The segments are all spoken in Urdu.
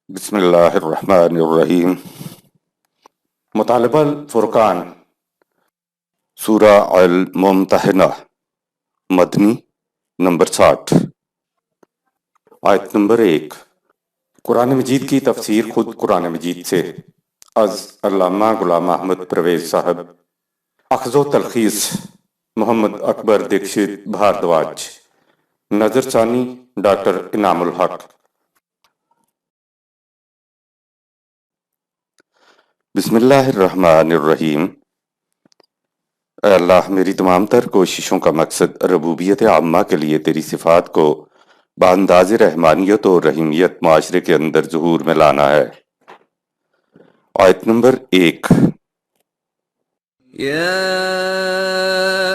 بسم اللہ الرحمن الرحیم۔ مطالبہ الفرقان، سورہ الممتحنہ، مدنی، نمبر 60، آیت نمبر 1۔ قرآن مجید کی تفسیر خود قرآن مجید سے، از علامہ غلام احمد پرویز صاحب، اخذ و تلخیص محمد اکبر دیکشت بھاردواج، نظر ثانی ڈاکٹر انعام الحق۔ بسم اللہ الرحمن الرحیم۔ اے اللہ، میری تمام تر کوششوں کا مقصد ربوبیت عامہ کے لیے تیری صفات کو بانداز رحمانیت اور رحیمیت معاشرے کے اندر ظہور میں لانا ہے۔ آیت نمبر 1۔ يا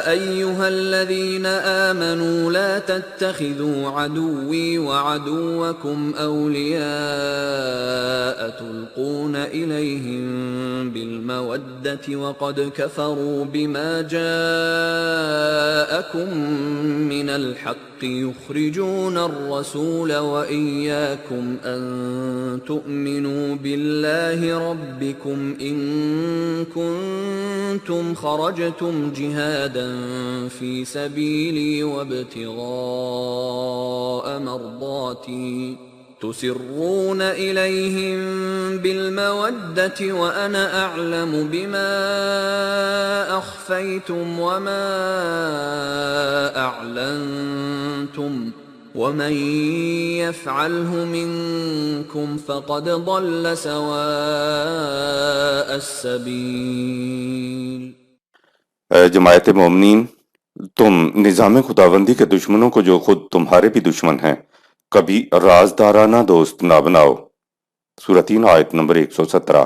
أيها الذين آمنوا لا تتخذوا عدوي وعدوكم أولياء تلقون إليهم بالمودة وقد كفروا بما جاءكم من الحق يخرجون الرسول وإياكم أن تؤمنوا بالله ربكم إن كنتم خرجتم جهادا في سبيلي وابتغاء مرضاتي تسرون إليهم بالمودة وأنا أعلم بما أخفيتم وما أعلنتم ومن يفعله منكم فقد ضل سواء السبيل۔ اے جماعت مومنین، تم نظام خداوندی کے دشمنوں کو جو خود تمہارے بھی دشمن ہیں کبھی رازدارانہ دوست نہ بناؤ۔ سورہ 3 آیت نمبر 117۔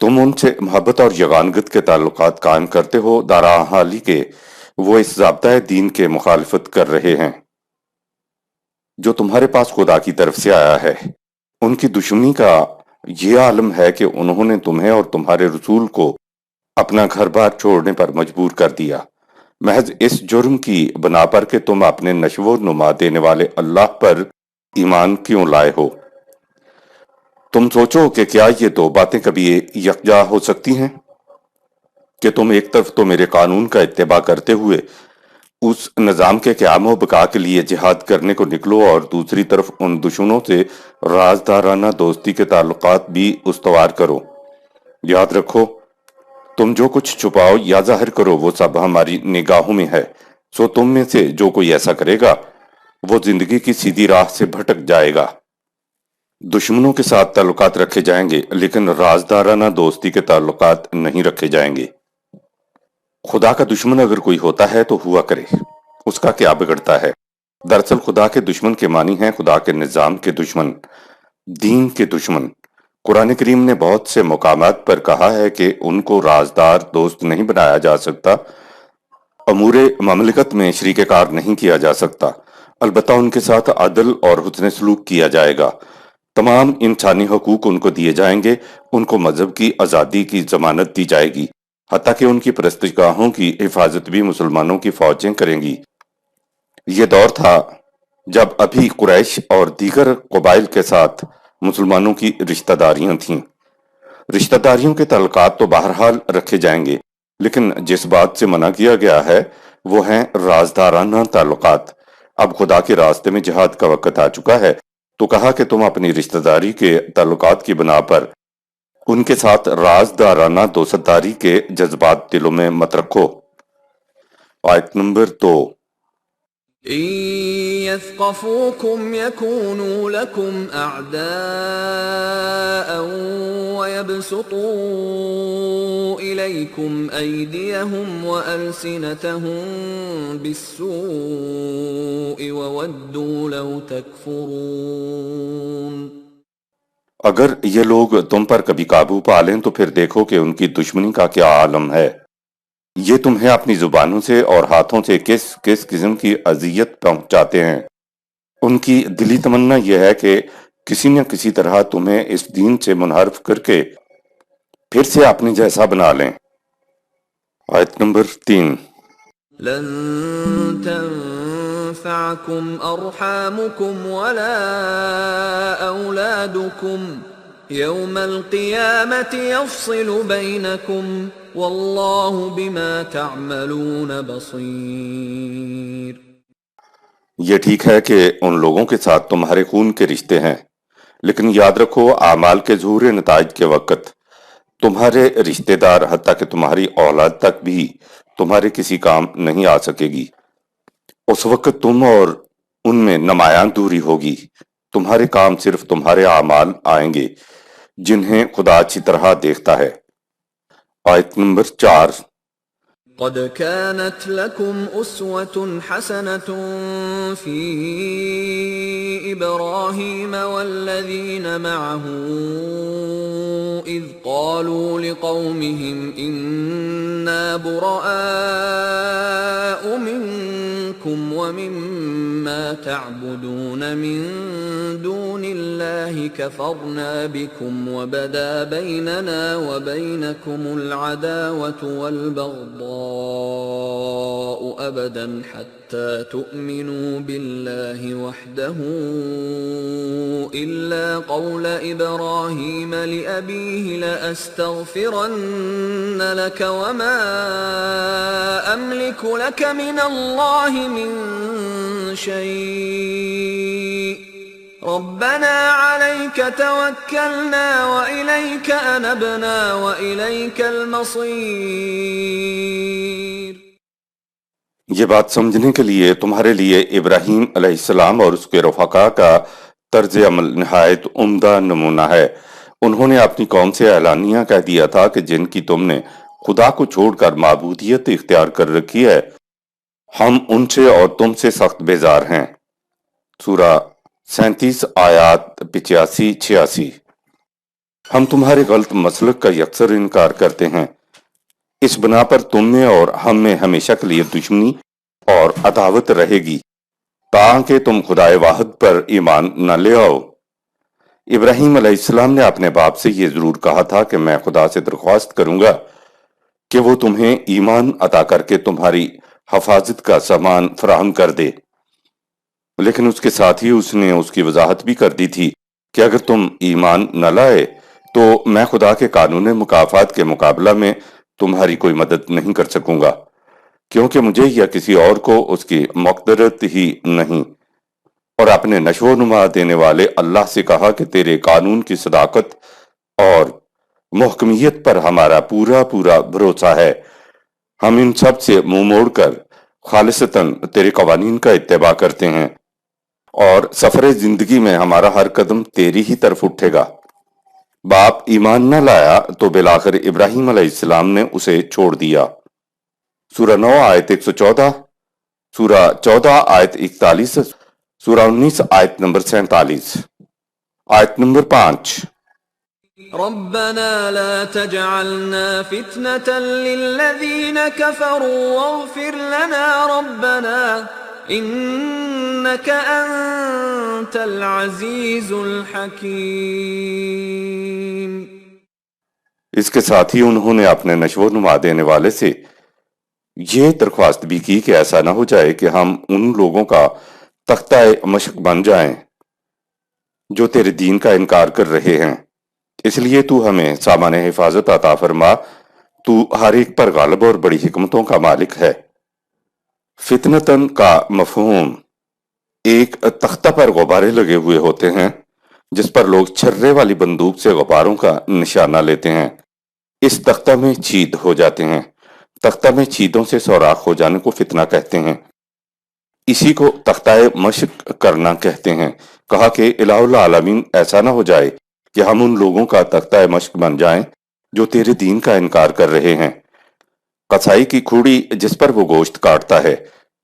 تم ان سے محبت اور یگانگت کے تعلقات قائم کرتے ہو دارا حالی کے وہ اس ضابطۂ دین کے مخالفت کر رہے ہیں جو تمہارے پاس خدا کی طرف سے آیا ہے۔ ان کی دشمنی کا یہ عالم ہے کہ انہوں نے تمہیں اور تمہارے رسول کو اپنا گھر بار چھوڑنے پر مجبور کر دیا، محض اس جرم کی بنا پر کہ تم اپنے نشو و نما دینے والے اللہ پر ایمان کیوں لائے ہو۔ تم سوچو کہ کیا یہ دو باتیں کبھی یکجا ہو سکتی ہیں کہ تم ایک طرف تو میرے قانون کا اتباع کرتے ہوئے اس نظام کے قیام و بقا کے لیے جہاد کرنے کو نکلو اور دوسری طرف ان دشمنوں سے رازدارانہ دوستی کے تعلقات بھی استوار کرو۔ یاد رکھو، تم جو کچھ چھپاؤ یا ظاہر کرو وہ سب ہماری نگاہوں میں ہے، سو تم میں سے جو کوئی ایسا کرے گا وہ زندگی کی سیدھی راہ سے بھٹک جائے گا۔ دشمنوں کے ساتھ تعلقات رکھے جائیں گے لیکن رازدارانہ دوستی کے تعلقات نہیں رکھے جائیں گے۔ خدا کا دشمن اگر کوئی ہوتا ہے تو ہوا کرے، اس کا کیا بگڑتا ہے؟ دراصل خدا کے دشمن کے معنی ہیں خدا کے نظام کے دشمن، دین کے دشمن۔ قرآن کریم نے بہت سے مقامات پر کہا ہے کہ ان کو رازدار دوست نہیں بنایا جا سکتا، امور مملکت میں شریک کار نہیں کیا جا سکتا، البتہ ان کے ساتھ عدل اور حسن سلوک کیا جائے گا، تمام انسانی حقوق ان کو دیے جائیں گے، ان کو مذہب کی آزادی کی ضمانت دی جائے گی، حتیٰ کہ ان کی پرستش گاہوں کی حفاظت بھی مسلمانوں کی فوجیں کریں گی۔ یہ دور تھا جب ابھی قریش اور دیگر قبائل کے ساتھ مسلمانوں کی رشتہ داریاں تھیں۔ رشتہ داریوں کے تعلقات تو بہرحال رکھے جائیں گے، لیکن جس بات سے منع کیا گیا ہے وہ ہیں رازدارانہ تعلقات۔ اب خدا کے راستے میں جہاد کا وقت آ چکا ہے تو کہا کہ تم اپنی رشتہ داری کے تعلقات کی بنا پر ان کے ساتھ رازدارانہ دوستداری کے جذبات دلوں میں مت رکھو۔ آیت نمبر 2۔ إن يثقفوكم يكونوا لكم أعداء ويبسطوا إليكم أيديهم وألسنتهم بالسوء وودوا لو تكفرون۔ اگر یہ لوگ تم پر کبھی قابو پا لیں تو پھر دیکھو کہ ان کی دشمنی کا کیا عالم ہے۔ یہ تمہیں اپنی زبانوں سے اور ہاتھوں سے کس کس قسم کی اذیت پہنچاتے ہیں۔ ان کی دلی تمنا یہ ہے کہ کسی نہ کسی طرح تمہیں اس دین سے منحرف کر کے پھر سے اپنی جیسا بنا لیں۔ آیت نمبر 3۔ لن تنفعكم أرحامكم ولا أولادكم يوم القيامة يفصل بينكم والله بما تعملون بصير۔ یہ ٹھیک ہے کہ ان لوگوں کے ساتھ تمہارے خون کے رشتے ہیں، لیکن یاد رکھو اعمال کے ظہور نتائج کے وقت تمہارے رشتے دار حتیٰ کہ تمہاری اولاد تک بھی تمہارے کسی کام نہیں آ سکے گی۔ اس وقت تم اور ان میں نمایاں دوری ہوگی، تمہارے کام صرف تمہارے اعمال آئیں گے جنہیں خدا اچھی طرح دیکھتا ہے۔ آیت نمبر 4۔ قد كانت لكم أسوة حسنة في إبراهيم والذين معه إذ قالوا لقومهم إنا براء منكم ومما تعبدون من دون الله كفرنا بكم وبدا بيننا وبينكم العداوة والبغضاء أبدا حتى تؤمنوا بالله وحده إلا قول إبراهيم لأبيه لأستغفرن لك وما أملك لك من الله من شيء ربنا عليك توكلنا وإليك أنبنا وإليك المصير۔ یہ بات سمجھنے کے لیے تمہارے لیے ابراہیم علیہ السلام اور اس کے رفقا کا طرز عمل نہایت عمدہ نمونہ ہے۔ انہوں نے اپنی قوم سے اعلانیہ کہہ دیا تھا کہ جن کی تم نے خدا کو چھوڑ کر معبودیت اختیار کر رکھی ہے، ہم ان سے اور تم سے سخت بیزار ہیں۔ سورہ 37 آیات 85-86۔ ہم تمہارے غلط مسلک کا یکسر انکار کرتے ہیں، اس بنا پر تم میں اور ہم میں ہمیشہ کے لیے دشمنی اور عداوت رہے گی تاکہ تم خدائے واحد پر ایمان نہ لے آؤ۔ ابراہیم علیہ السلام نے اپنے باپ سے یہ ضرور کہا تھا کہ میں خدا سے درخواست کروں گا کہ وہ تمہیں ایمان عطا کر کے تمہاری حفاظت کا سامان فراہم کر دے، لیکن اس کے ساتھ ہی اس نے اس کی وضاحت بھی کر دی تھی کہ اگر تم ایمان نہ لائے تو میں خدا کے قانون مکافات کے مقابلہ میں تمہاری کوئی مدد نہیں کر سکوں گا، کیونکہ مجھے یا کسی اور کو اس کی مقدرت ہی نہیں۔ اور اپنے نشو و نما دینے والے اللہ سے کہا کہ تیرے قانون کی صداقت اور محکمیت پر ہمارا پورا بھروسہ ہے، ہم ان سب سے منہ موڑ کر خالصتاً تیرے قوانین کا اتباع کرتے ہیں، اور سفر زندگی میں ہمارا ہر قدم تیری ہی طرف اٹھے گا۔ باپ ایمان نہ لایا تو بالآخر ابراہیم علیہ السلام نے اسے چھوڑ دیا۔ سورہ 9 آیت 114، سورہ 14 آیت 41، سورہ 19 آیت نمبر 47۔ آیت نمبر 5۔ ربنا لا تجعلنا فتنة للذين كفروا واغفر لنا ربنا انك انت العزیز الحکیم۔ اس کے ساتھ ہی انہوں نے اپنے نشو و نما دینے والے سے یہ درخواست بھی کی کہ ایسا نہ ہو جائے کہ ہم ان لوگوں کا تختہ مشق بن جائیں جو تیرے دین کا انکار کر رہے ہیں، اس لیے تو ہمیں سامان حفاظت عطا فرما، تو ہر ایک پر غالب اور بڑی حکمتوں کا مالک ہے۔ فتنتن کا مفہوم ایک تختہ پر غبارے لگے ہوئے ہوتے ہیں جس پر لوگ چھرے والی بندوق سے غباروں کا نشانہ لیتے ہیں، اس تختہ میں چھید ہو جاتے ہیں۔ تختہ میں چھیدوں سے سوراخ ہو جانے کو فتنہ کہتے ہیں، اسی کو تختہ مشق کرنا کہتے ہیں۔ کہا کہ الہ العالمین ایسا نہ ہو جائے کہ ہم ان لوگوں کا تختہ مشق بن جائیں جو تیرے دین کا انکار کر رہے ہیں۔ قصائی کی کھوڑی جس پر وہ گوشت کاٹتا ہے،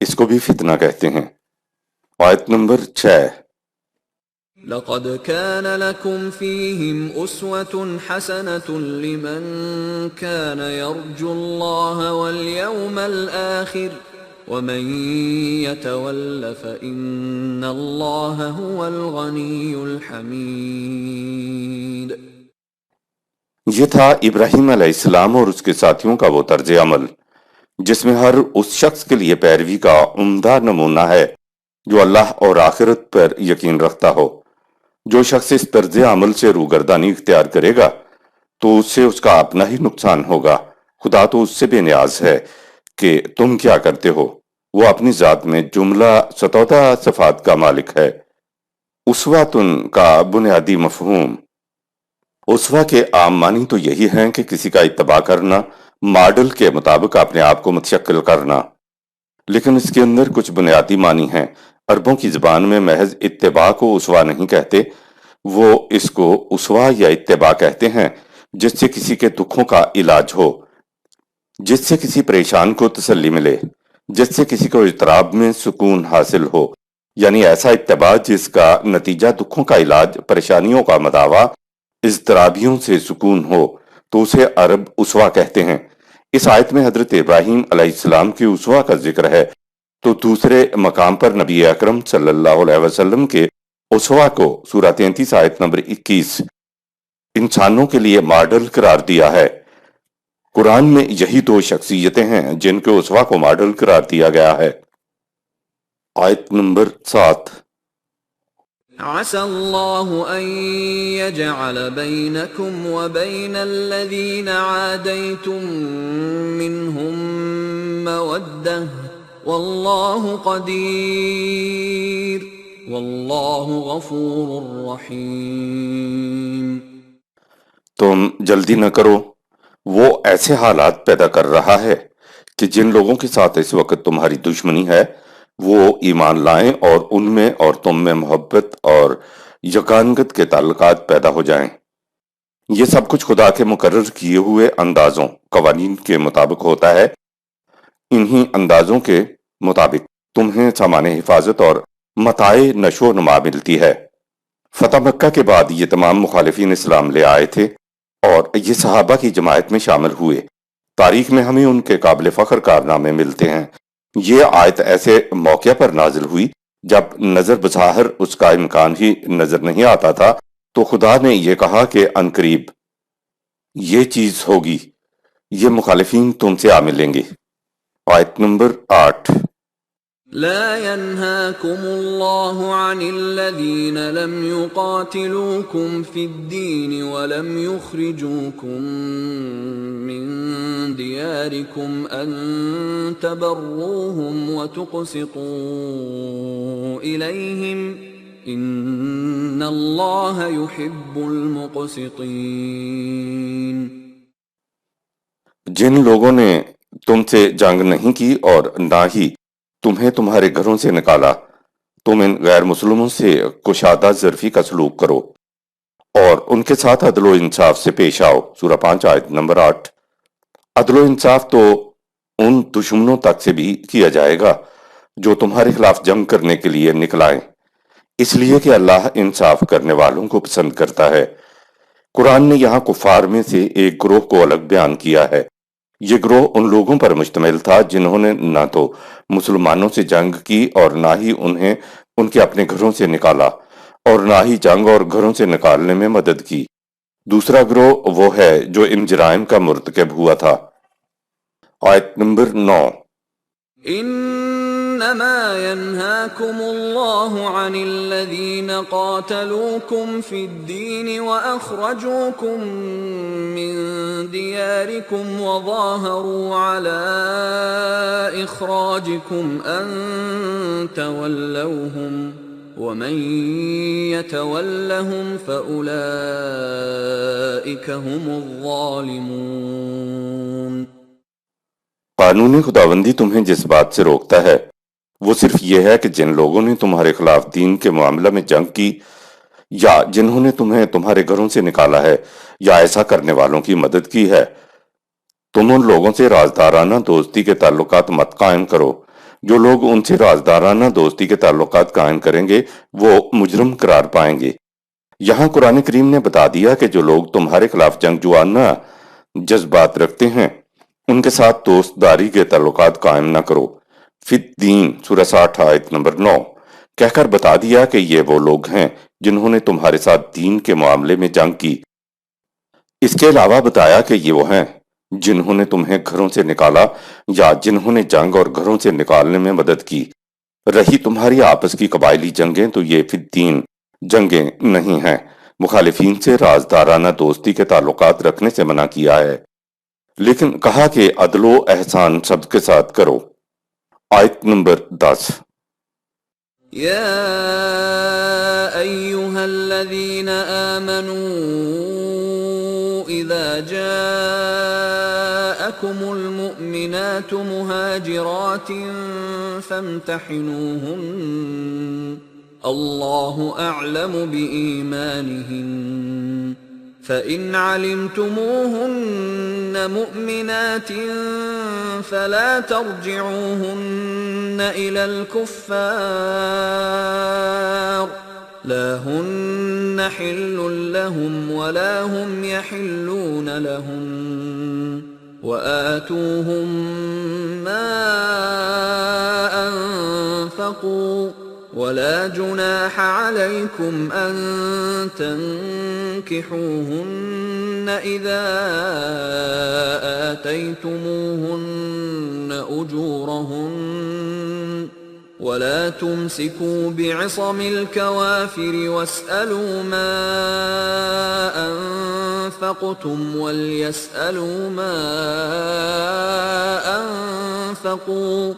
اس کو بھی فتنہ کہتے ہیں۔ آیت نمبر 6۔ لقد كان لكم فيهم أسوة حسنة لمن كان يرجو الله واليوم الآخر ومن يتول فإن الله هو الغني الحميد۔ یہ تھا ابراہیم علیہ السلام اور اس کے ساتھیوں کا وہ طرز عمل جس میں ہر اس شخص کے لیے پیروی کا عمدہ نمونہ ہے جو اللہ اور آخرت پر یقین رکھتا ہو۔ جو شخص اس طرز عمل سے روگردانی اختیار کرے گا تو اس سے اس کا اپنا ہی نقصان ہوگا۔ خدا تو اس سے بے نیاز ہے کہ تم کیا کرتے ہو۔ وہ اپنی ذات میں جملہ ستودہ صفات کا مالک ہے۔ اسواتن کا بنیادی مفہوم۔ اسوہ کے عام معنی تو یہی ہیں کہ کسی کا اتباع کرنا، ماڈل کے مطابق اپنے آپ کو متشکل کرنا، لیکن اس کے اندر کچھ بنیادی معنی ہیں۔ عربوں کی زبان میں محض اتباع کو اسوہ نہیں کہتے، وہ اس کو اسوہ یا اتباع کہتے ہیں جس سے کسی کے دکھوں کا علاج ہو، جس سے کسی پریشان کو تسلی ملے، جس سے کسی کو اضطراب میں سکون حاصل ہو، یعنی ایسا اتباع جس کا نتیجہ دکھوں کا علاج، پریشانیوں کا مداوع، اضطرابیوں سے سکون ہو، تو اسے عرب اسوہ کہتے ہیں۔ اس آیت میں حضرت ابراہیم علیہ السلام کی اسوہ کا ذکر ہے، تو دوسرے مقام پر نبی اکرم صلی اللہ علیہ وسلم کے اسوہ کو سورہ 33 آیت نمبر 21 انسانوں کے لیے ماڈل قرار دیا ہے۔ قرآن میں یہی دو شخصیتیں ہیں جن کے اسوہ کو ماڈل قرار دیا گیا ہے۔ آیت نمبر 7۔ عسى الله أن يجعل بينكم وبين الذين عاديتم منهم مودة والله قدير والله غفور رحيم۔ تم جلدی نہ کرو، وہ ایسے حالات پیدا کر رہا ہے کہ جن لوگوں کے ساتھ اس وقت تمہاری دشمنی ہے وہ ایمان لائیں اور ان میں اور تم میں محبت اور یکانگت کے تعلقات پیدا ہو جائیں۔ یہ سب کچھ خدا کے مقرر کیے ہوئے اندازوں، قوانین کے مطابق ہوتا ہے۔ انہی اندازوں کے مطابق تمہیں سامان حفاظت اور متاع نشو و نما ملتی ہے۔ فتح مکہ کے بعد یہ تمام مخالفین اسلام لے آئے تھے اور یہ صحابہ کی جماعت میں شامل ہوئے۔ تاریخ میں ہمیں ان کے قابل فخر کارنامے ملتے ہیں۔ یہ آیت ایسے موقع پر نازل ہوئی جب نظر بظاہر اس کا امکان ہی نظر نہیں آتا تھا، تو خدا نے یہ کہا کہ عنقریب یہ چیز ہوگی، یہ مخالفین تم سے آ ملیں گے۔ آیت نمبر 8۔ لا ينهاكم الله عن الذين لم يقاتلوكم في الدين ولم يخرجوكم من دياركم أن تبروهم وتقسطوا إليهم إن الله يحب المقسطين۔ جن لوگوں نے تم سے جنگ نہیں کی اور نہ ہی تمہیں تمہارے گھروں سے نکالا، تم ان غیر مسلموں سے کشادہ ظرفی کا سلوک کرو اور ان کے ساتھ عدل و انصاف سے پیش آؤ۔ سورہ 5 آیت نمبر 8۔ عدل و انصاف تو ان دشمنوں تک سے بھی کیا جائے گا جو تمہارے خلاف جنگ کرنے کے لیے نکلائیں، اس لیے کہ اللہ انصاف کرنے والوں کو پسند کرتا ہے۔ قرآن نے یہاں کفار میں سے ایک گروہ کو الگ بیان کیا ہے۔ یہ گروہ ان لوگوں پر مشتمل تھا جنہوں نے نہ تو مسلمانوں سے جنگ کی اور نہ ہی انہیں ان کے اپنے گھروں سے نکالا، اور نہ ہی جنگ اور گھروں سے نکالنے میں مدد کی۔ دوسرا گروہ وہ ہے جو ان جرائم کا مرتکب ہوا تھا۔ آیت نمبر 9۔ انما ينهاكم الله عن الذين قاتلوكم في الدين واخرجوكم من دياركم وظاهروا على اخراجكم ان تولوهم ومن يتولهم فاولئك هم الظالمون۔ قانون خداوندی تمہیں جس بات سے روکتا ہے وہ صرف یہ ہے کہ جن لوگوں نے تمہارے خلاف دین کے معاملہ میں جنگ کی، یا جنہوں نے تمہیں تمہارے گھروں سے نکالا ہے، یا ایسا کرنے والوں کی مدد کی ہے، تم ان لوگوں سے رازدارانہ دوستی کے تعلقات مت قائم کرو۔ جو لوگ ان سے رازدارانہ دوستی کے تعلقات قائم کریں گے وہ مجرم قرار پائیں گے۔ یہاں قرآن کریم نے بتا دیا کہ جو لوگ تمہارے خلاف جنگجوانہ جذبات رکھتے ہیں ان کے ساتھ دوست داری کے تعلقات قائم نہ کرو۔ فی الدین سورہ 60 آیت نمبر 9 کہہ کر بتا دیا کہ یہ وہ لوگ ہیں جنہوں نے تمہارے ساتھ دین کے معاملے میں جنگ کی۔ اس کے علاوہ بتایا کہ یہ وہ ہیں جنہوں نے تمہیں گھروں سے نکالا یا جنہوں نے جنگ اور گھروں سے نکالنے میں مدد کی۔ رہی تمہاری آپس کی قبائلی جنگیں تو یہ فی الدین جنگیں نہیں ہیں۔ مخالفین سے رازدارانہ دوستی کے تعلقات رکھنے سے منع کیا ہے، لیکن کہا کہ عدل و احسان سب کے ساتھ کرو۔ آیت نمبر 10۔ يا أيها الذين آمنوا إذا جاءكم المؤمنات مهاجرات فامتحنوهن الله أعلم بإيمانهن فإن علمتموهن مؤمنات فلا ترجعوهن إلى الكفار لا هن حل لهم ولا هم يحلون لهم وآتوهم ما أنفقوا ولا جناح عليكم أن تنكحوهن إذا آتيتموهن أجورهن ولا تمسكوا بعصم الكوافر واسألوا ما أنفقتم وليسألوا ما أنفقوا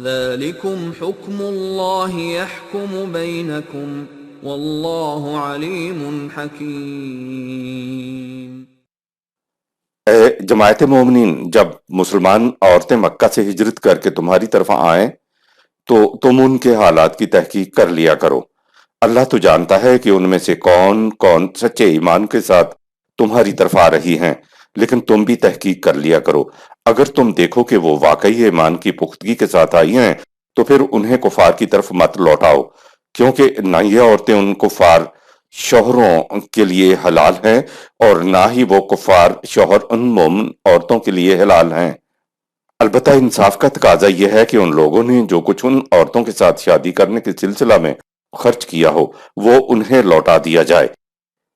ذلكم حكم الله يحكم بينكم والله عليم حكيم۔ اے جماعت مومنین، جب مسلمان عورتیں مکہ سے ہجرت کر کے تمہاری طرف آئیں تو تم ان کے حالات کی تحقیق کر لیا کرو۔ اللہ تو جانتا ہے کہ ان میں سے کون کون سچے ایمان کے ساتھ تمہاری طرف آ رہی ہیں، لیکن تم بھی تحقیق کر لیا کرو۔ اگر تم دیکھو کہ وہ واقعی ایمان کی پختگی کے ساتھ آئی ہیں تو پھر انہیں کفار کی طرف مت لوٹاؤ، کیونکہ نہ یہ عورتیں ان کفار شوہروں کے لیے حلال ہیں اور نہ ہی وہ کفار شوہر ان مومن عورتوں کے لیے حلال ہیں۔ البتہ انصاف کا تقاضا یہ ہے کہ ان لوگوں نے جو کچھ ان عورتوں کے ساتھ شادی کرنے کے سلسلہ میں خرچ کیا ہو وہ انہیں لوٹا دیا جائے۔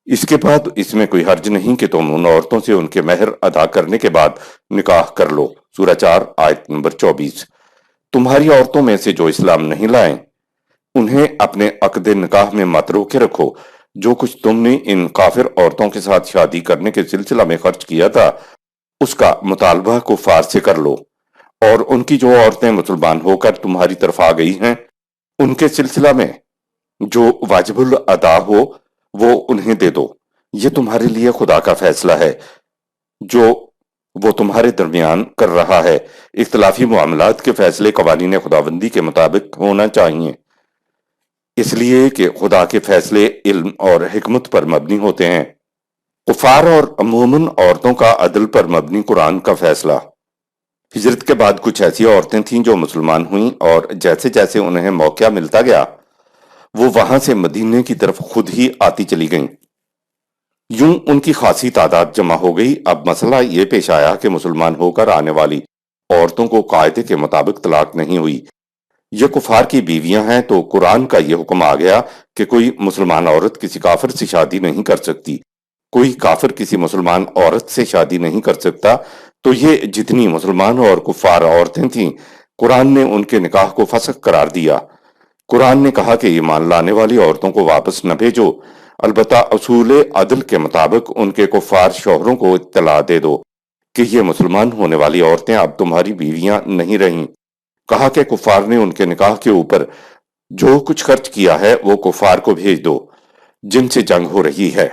اس کے بعد اس میں کوئی حرج نہیں کہ تم ان عورتوں سے ان کے مہر ادا کرنے کے بعد نکاح کر لو۔ سورہ 4 آیت نمبر 24۔ تمہاری عورتوں میں سے جو اسلام نہیں لائیں انہیں اپنے عقد نکاح میں مت روکے رکھو۔ جو کچھ تم نے ان کافر عورتوں کے ساتھ شادی کرنے کے سلسلہ میں خرچ کیا تھا اس کا مطالبہ کفار سے کر لو، اور ان کی جو عورتیں مسلمان ہو کر تمہاری طرف آ گئی ہیں ان کے سلسلہ میں جو واجب الادا ہو وہ انہیں دے دو۔ یہ تمہارے لیے خدا کا فیصلہ ہے جو وہ تمہارے درمیان کر رہا ہے۔ اختلافی معاملات کے فیصلے قوانین خداوندی کے مطابق ہونا چاہیے، اس لیے کہ خدا کے فیصلے علم اور حکمت پر مبنی ہوتے ہیں۔ کفار اور مومن عورتوں کا عدل پر مبنی قرآن کا فیصلہ۔ ہجرت کے بعد کچھ ایسی عورتیں تھیں جو مسلمان ہوئیں اور جیسے جیسے انہیں موقع ملتا گیا وہ وہاں سے مدینے کی طرف خود ہی آتی چلی گئیں۔ یوں ان کی خاصی تعداد جمع ہو گئی۔ اب مسئلہ یہ پیش آیا کہ مسلمان ہو کر آنے والی عورتوں کو قاعدے کے مطابق طلاق نہیں ہوئی۔ یہ کفار کی بیویاں ہیں تو قرآن کا یہ حکم آ گیا کہ کوئی مسلمان عورت کسی کافر سے شادی نہیں کر سکتی، کوئی کافر کسی مسلمان عورت سے شادی نہیں کر سکتا۔ تو یہ جتنی مسلمان اور کفار عورتیں تھیں قرآن نے ان کے نکاح کو فسخ قرار دیا۔ قرآن نے کہا کہ ایمان لانے والی عورتوں کو واپس نہ بھیجو، البتہ اصول عدل کے مطابق ان کے کفار شوہروں کو اطلاع دے دو کہ یہ مسلمان ہونے والی عورتیں اب تمہاری بیویاں نہیں رہیں۔ کہا کہ کفار نے ان کے نکاح کے اوپر جو کچھ خرچ کیا ہے وہ کفار کو بھیج دو جن سے جنگ ہو رہی ہے۔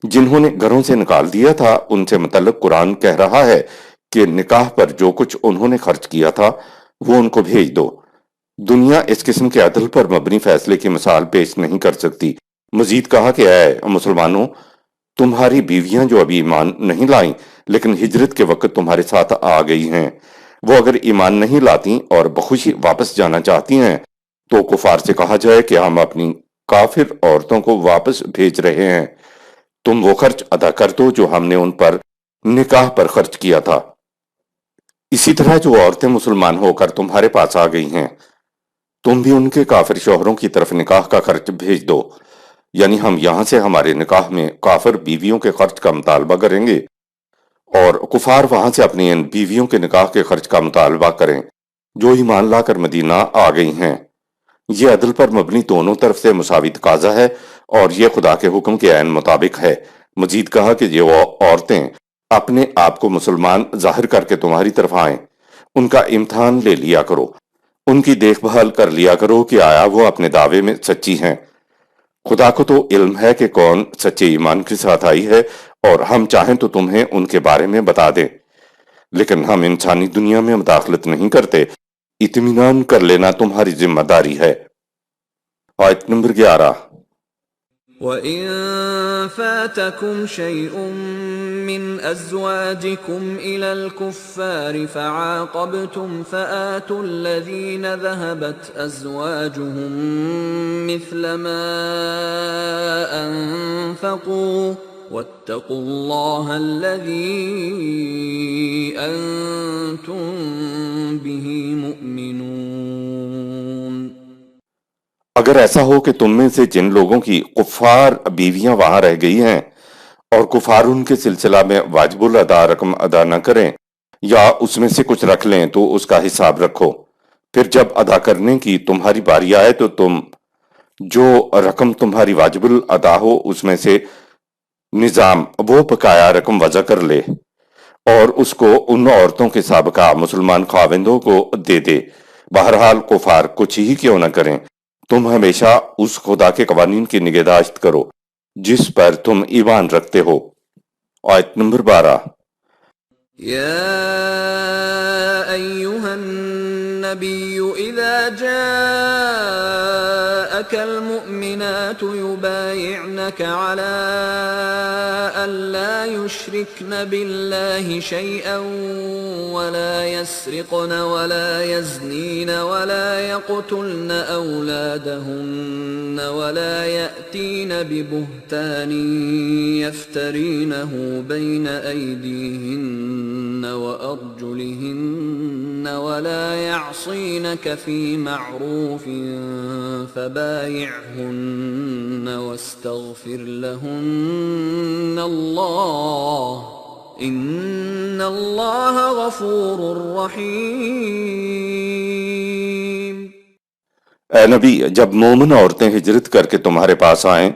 جنہوں نے گھروں سے نکال دیا تھا ان سے متعلق قرآن کہہ رہا ہے کہ نکاح پر جو کچھ انہوں نے خرچ کیا تھا وہ ان کو بھیج دو۔ دنیا اس قسم کے عدل پر مبنی فیصلے کی مثال پیش نہیں کر سکتی۔ مزید کہا کہ اے مسلمانوں، تمہاری بیویاں جو ابھی ایمان نہیں لائیں لیکن ہجرت کے وقت تمہارے ساتھ آ گئی ہیں، وہ اگر ایمان نہیں لاتی اور بخوشی واپس جانا چاہتی ہیں تو کفار سے کہا جائے کہ ہم اپنی کافر عورتوں کو واپس بھیج رہے ہیں، تم وہ خرچ ادا کر دو جو ہم نے ان پر نکاح پر خرچ کیا تھا۔ اسی طرح جو عورتیں مسلمان ہو کر تمہارے پاس آ گئی ہیں تم بھی ان کے کافر شوہروں کی طرف نکاح کا خرچ بھیج دو، یعنی ہم یہاں سے ہمارے نکاح میں کافر بیویوں کے خرچ کا مطالبہ کریں گے اور کفار وہاں سے اپنی ان بیویوں کے نکاح کے خرچ کا مطالبہ کریں جو ایمان لا کر مدینہ آ گئی ہیں۔ یہ عدل پر مبنی دونوں طرف سے مساوی تقاضا ہے اور یہ خدا کے حکم کے عین مطابق ہے۔ مزید کہا کہ یہ وہ عورتیں اپنے آپ کو مسلمان ظاہر کر کے تمہاری طرف آئیں، ان کا امتحان لے لیا کرو، ان کی دیکھ بھال کر لیا کرو کہ آیا وہ اپنے دعوے میں سچی ہیں۔ خدا کو تو علم ہے کہ کون سچے ایمان کے ساتھ آئی ہے، اور ہم چاہیں تو تمہیں ان کے بارے میں بتا دیں، لیکن ہم انسانی دنیا میں مداخلت نہیں کرتے۔ اطمینان کر لینا تمہاری ذمہ داری ہے۔ آیت نمبر 11۔ وَإِن فَاتَكُمْ شَيْءٌ مِّنْ أَزْوَاجِكُمْ إِلَى الْكُفَّارِ فَعَاقَبْتُمْ فَآتُوا الَّذِينَ ذَهَبَتْ أَزْوَاجُهُم مِّثْلَ مَا أَنفَقُوا وَاتَّقُوا اللَّهَ الَّذِي أَنتُم بِهِ مُؤْمِنُونَ۔ اگر ایسا ہو کہ تم میں سے جن لوگوں کی کفار بیویاں وہاں رہ گئی ہیں اور کفار ان کے سلسلہ میں واجب الادا رقم ادا نہ کریں یا اس میں سے کچھ رکھ لیں تو اس کا حساب رکھو، پھر جب ادا کرنے کی تمہاری باری آئے تو تم جو رقم تمہاری واجب الادا ہو اس میں سے نظام وہ بقایا رقم وضع کر لے اور اس کو ان عورتوں کے سابقہ مسلمان خاوندوں کو دے دے، بہرحال کفار کچھ ہی کیوں نہ کریں، تم ہمیشہ اس خدا کے قوانین کی نگہداشت کرو جس پر تم ایمان رکھتے ہو۔ آیت نمبر 12۔ يا أيها النبي إذا جاءك المؤمنات يبايعنك على ألا يشركن بالله شيئا ولا يسرقن ولا يزنين ولا يقتلن أولادهن ولا يأتين ببهتان يفترينه بين أيديهن وأرجلهن ولا يعصينك في معروف فبايعهن واستغفر لهن الله إن الله غفور رحيم۔ اے نبی، جب مومن عورتیں ہجرت کر کے تمہارے پاس آئیں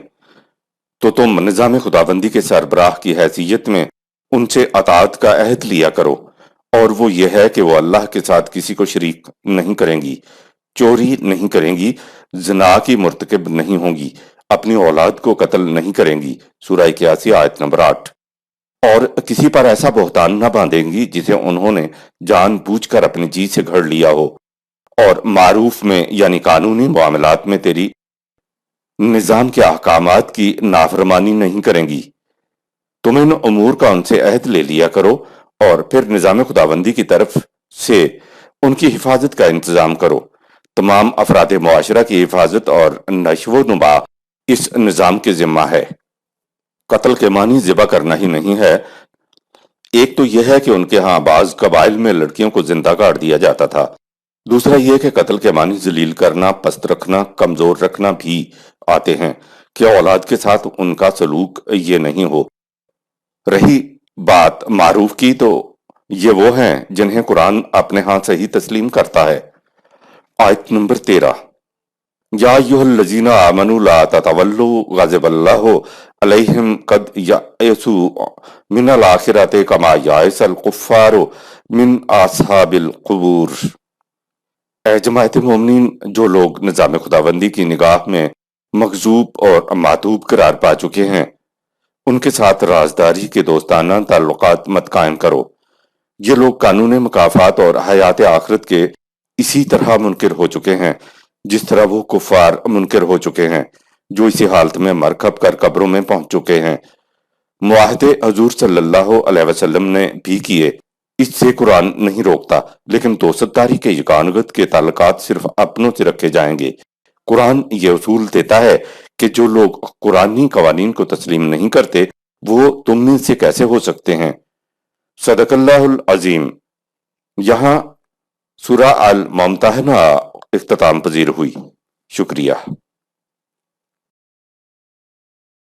تو تم نظام خداوندی کے سربراہ کی حیثیت میں ان سے اطاعت کا عہد لیا کرو، اور وہ یہ ہے کہ وہ اللہ کے ساتھ کسی کو شریک نہیں کریں گی، چوری نہیں کریں گی، زنا کی مرتکب نہیں ہوں گی، اپنی اولاد کو قتل نہیں کریں گی۔ سورہ 81 آیت نمبر 8۔ اور کسی پر ایسا بہتان نہ باندھیں گی جسے انہوں نے جان بوجھ کر اپنی جی سے گھڑ لیا ہو، اور معروف میں یعنی قانونی معاملات میں تیری نظام کے احکامات کی نافرمانی نہیں کریں گی۔ تم ان امور کا ان سے عہد لے لیا کرو اور پھر نظام خداوندی کی طرف سے ان کی حفاظت کا انتظام کرو۔ تمام افراد معاشرہ کی حفاظت اور نشو و نما اس نظام کے ذمہ ہے۔ قتل کے معنی ذبح کرنا ہی نہیں ہے، ایک تو یہ ہے کہ ان کے ہاں بعض قبائل میں لڑکیوں کو زندہ کاٹ دیا جاتا تھا، دوسرا یہ کہ قتل کے معنی ذلیل کرنا، پست رکھنا، کمزور رکھنا بھی آتے ہیں کہ اولاد کے ساتھ ان کا سلوک یہ نہیں ہو۔ رہی بات معروف کی تو یہ وہ ہیں جنہیں قرآن اپنے ہاں صحیح تسلیم کرتا ہے۔ آیت نمبر 13۔ یا ایھا الذین آمنوا لا تتولوا غضب اللہ علیہم قد یئسوا من الآخرۃ کما یئس الکفار من اصحاب القبور۔ اے جماعت مومنین، جو لوگ نظام خداوندی کی نگاہ میں مغضوب اور معتوب قرار پا چکے ہیں ان کے ساتھ رازداری کے دوستانہ تعلقات مت قائم کرو۔ یہ لوگ قانون مکافات اور حیات آخرت کے اسی طرح منکر ہو چکے ہیں جس طرح وہ کفار منکر ہو چکے ہیں جو اسی حالت میں مرکب کر قبروں میں پہنچ چکے ہیں۔ معاہدے حضور صلی اللہ علیہ وسلم نے بھی کیے، اس سے قرآن نہیں روکتا، لیکن دوستداری کے یگانگت کے تعلقات صرف اپنوں سے رکھے جائیں گے۔ قرآن یہ اصول دیتا ہے کہ جو لوگ قرآنی قوانین کو تسلیم نہیں کرتے وہ تم میں سے کیسے ہو سکتے ہیں۔ صدق اللہ العظیم۔ یہاں سورہ الممتحنہ اختتام پذیر ہوئی۔ شکریہ۔